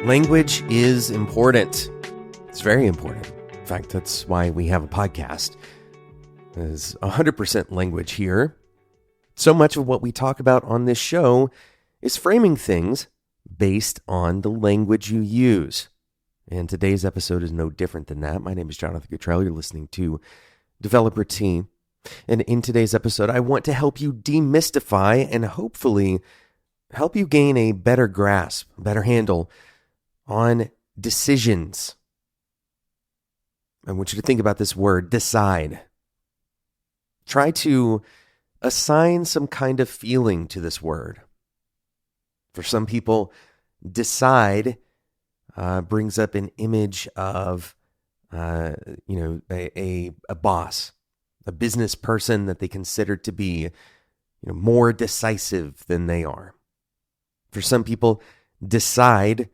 Language is important. It's very important. In fact, that's why we have a podcast. There's 100% language here. So much of what we talk about on this show is framing things based on the language you use. And today's episode is no different than that. My name is Jonathan Cottrell. You're listening to Developer T. And in today's episode, I want to help you demystify and hopefully help you gain a better grasp, a better handle on decisions. I want you to think about this word, decide. Try to assign some kind of feeling to this word. For some people, decide brings up an image of, a boss, a business person that they consider to be, more decisive than they are. For some people, decide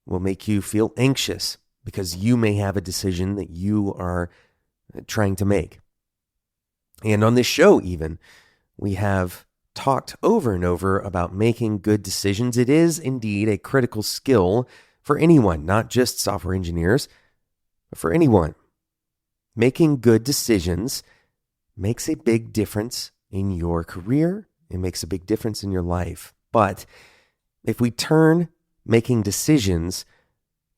will make you feel anxious because you may have a decision that you are trying to make. And on this show even, we have talked over and over about making good decisions. It is indeed a critical skill for anyone, not just software engineers, but for anyone. Making good decisions makes a big difference in your career. It makes a big difference in your life. But if we turn making decisions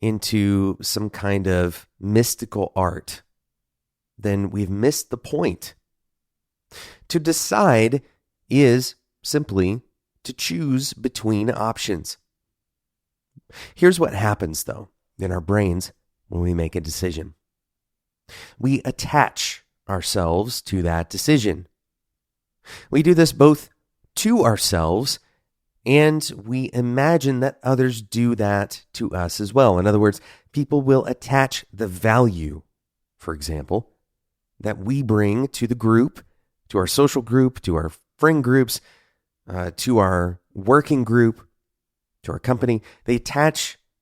into some kind of mystical art, then we've missed the point. To decide is simply to choose between options. Here's what happens, though, in our brains when we make a decision. We attach ourselves to that decision. We do this both to ourselves and we imagine that others do that to us as well. In other words, people will attach the value, for example, that we bring to the group, to our social group, to our friend groups, to our working group, to our company.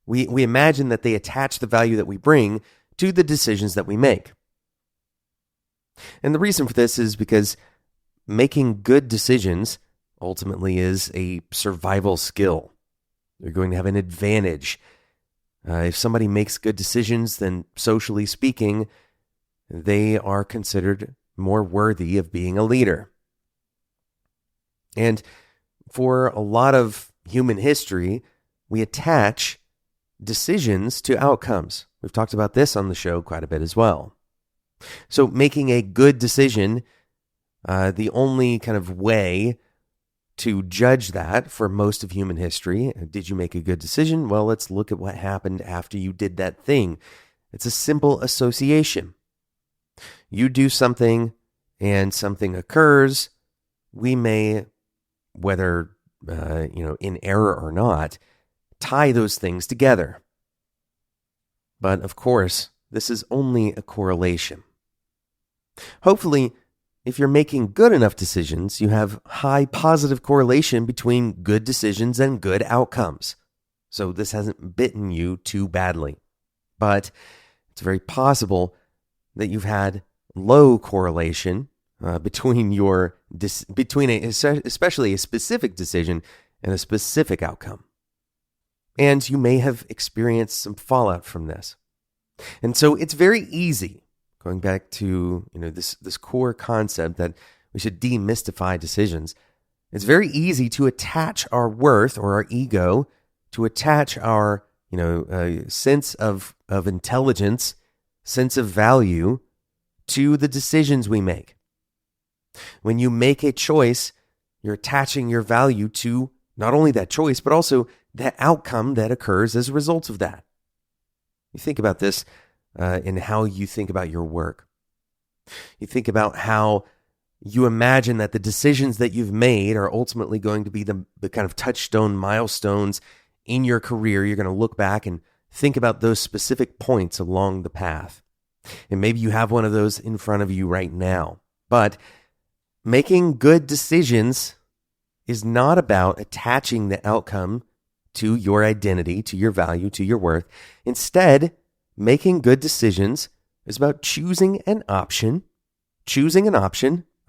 We imagine that they attach the value that we bring to the decisions that we make. And the reason for this is because making good decisions ultimately is a survival skill. You're going to have an advantage. If somebody makes good decisions, then socially speaking, they are considered more worthy of being a leader. And for a lot of human history, we attach decisions to outcomes. We've talked about this on the show quite a bit as well. So making a good decision, the only kind of way to judge that for most of human history, did you make a good decision? Well, let's look at what happened after you did that thing. It's a simple association. You do something and something occurs. We may, whether in error or not, tie those things together. But of course, this is only a correlation. Hopefully, if you're making good enough decisions, you have high positive correlation between good decisions and good outcomes. So this hasn't bitten you too badly. But it's very possible that you've had low correlation between especially a specific decision and a specific outcome. And you may have experienced some fallout from this. And so it's very easy, going back to this core concept that we should demystify decisions. It's very easy to attach our worth or our ego, to attach our sense of intelligence, sense of value to the decisions we make. When you make a choice, you're attaching your value to not only that choice, but also that outcome that occurs as a result of that. You think about this in how you think about your work. You think about how you imagine that the decisions that you've made are ultimately going to be the kind of touchstone milestones in your career. You're going to look back and think about those specific points along the path. And maybe you have one of those in front of you right now. But making good decisions is not about attaching the outcome to your identity, to your value, to your worth. Instead, making good decisions is about choosing an option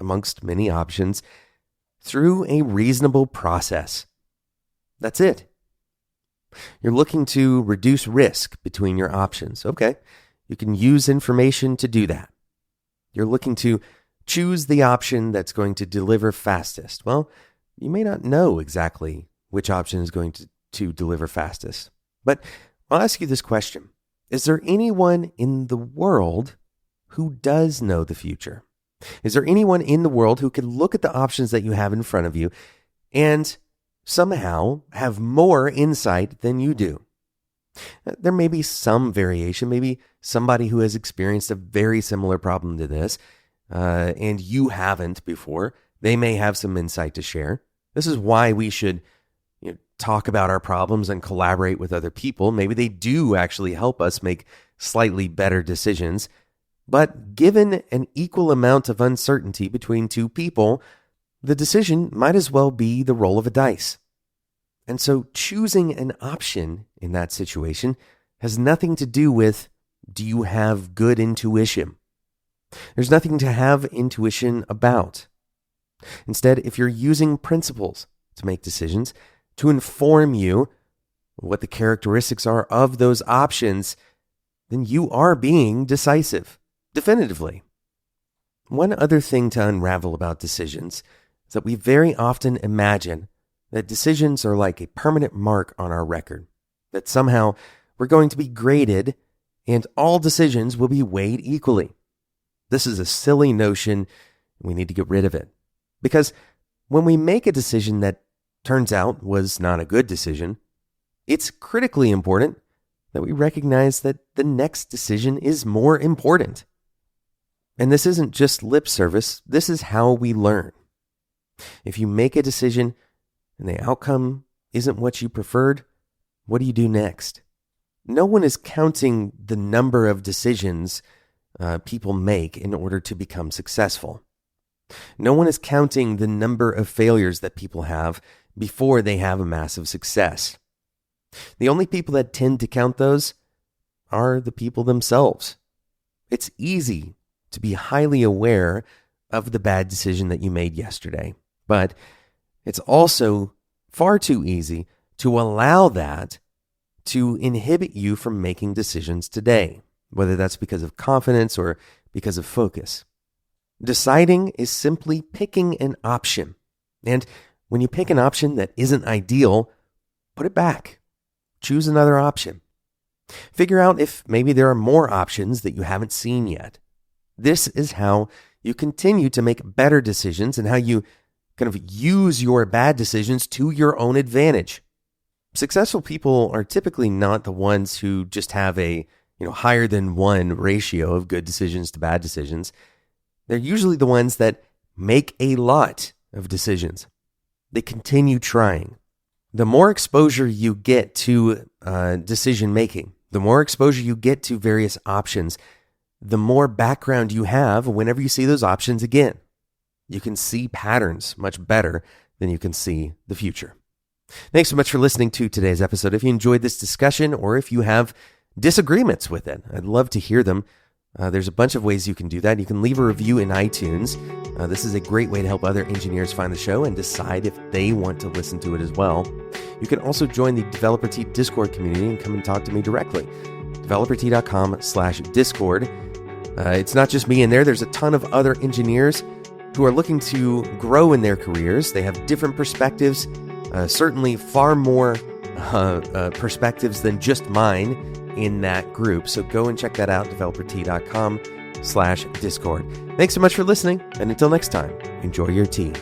amongst many options through a reasonable process. That's it. You're looking to reduce risk between your options. Okay, you can use information to do that. You're looking to choose the option that's going to deliver fastest. Well, you may not know exactly which option is going to deliver fastest. But I'll ask you this question. Is there anyone in the world who does know the future? Is there anyone in the world who can look at the options that you have in front of you and somehow have more insight than you do? There may be some variation, maybe somebody who has experienced a very similar problem to this, and you haven't before. They may have some insight to share. This is why we should talk about our problems and collaborate with other people. Maybe they do actually help us make slightly better decisions. But given an equal amount of uncertainty between two people, the decision might as well be the roll of a dice. And so choosing an option in that situation has nothing to do with, do you have good intuition? There's nothing to have intuition about. Instead, if you're using principles to make decisions, to inform you what the characteristics are of those options, then you are being decisive, definitively. One other thing to unravel about decisions is that we very often imagine that decisions are like a permanent mark on our record, that somehow we're going to be graded and all decisions will be weighed equally. This is a silly notion, and we need to get rid of it. Because when we make a decision that turns out was not a good decision, it's critically important that we recognize that the next decision is more important. And this isn't just lip service, this is how we learn. If you make a decision and the outcome isn't what you preferred, what do you do next? No one is counting the number of decisions people make in order to become successful. No one is counting the number of failures that people have before they have a massive success. The only people that tend to count those are the people themselves. It's easy to be highly aware of the bad decision that you made yesterday, but it's also far too easy to allow that to inhibit you from making decisions today, whether that's because of confidence or because of focus. Deciding is simply picking an option. And when you pick an option that isn't ideal, put it back. Choose another option. Figure out if maybe there are more options that you haven't seen yet. This is how you continue to make better decisions and how you kind of use your bad decisions to your own advantage. Successful people are typically not the ones who just have a higher than 1 ratio of good decisions to bad decisions. They're usually the ones that make a lot of decisions. They continue trying. The more exposure you get to decision making, the more exposure you get to various options, the more background you have whenever you see those options again. You can see patterns much better than you can see the future. Thanks so much for listening to today's episode. If you enjoyed this discussion or if you have disagreements with it, I'd love to hear them. There's a bunch of ways you can do that. You can leave a review in iTunes. This is a great way to help other engineers find the show and decide if they want to listen to it as well. You can also join the Developer Tea Discord community and come and talk to me directly. developertea.com/Discord. It's not just me in there. There's a ton of other engineers who are looking to grow in their careers. They have different perspectives, certainly far more perspectives than just mine in that group. So go and check that out, developertea.com/Discord. Thanks so much for listening, and until next time, enjoy your tea.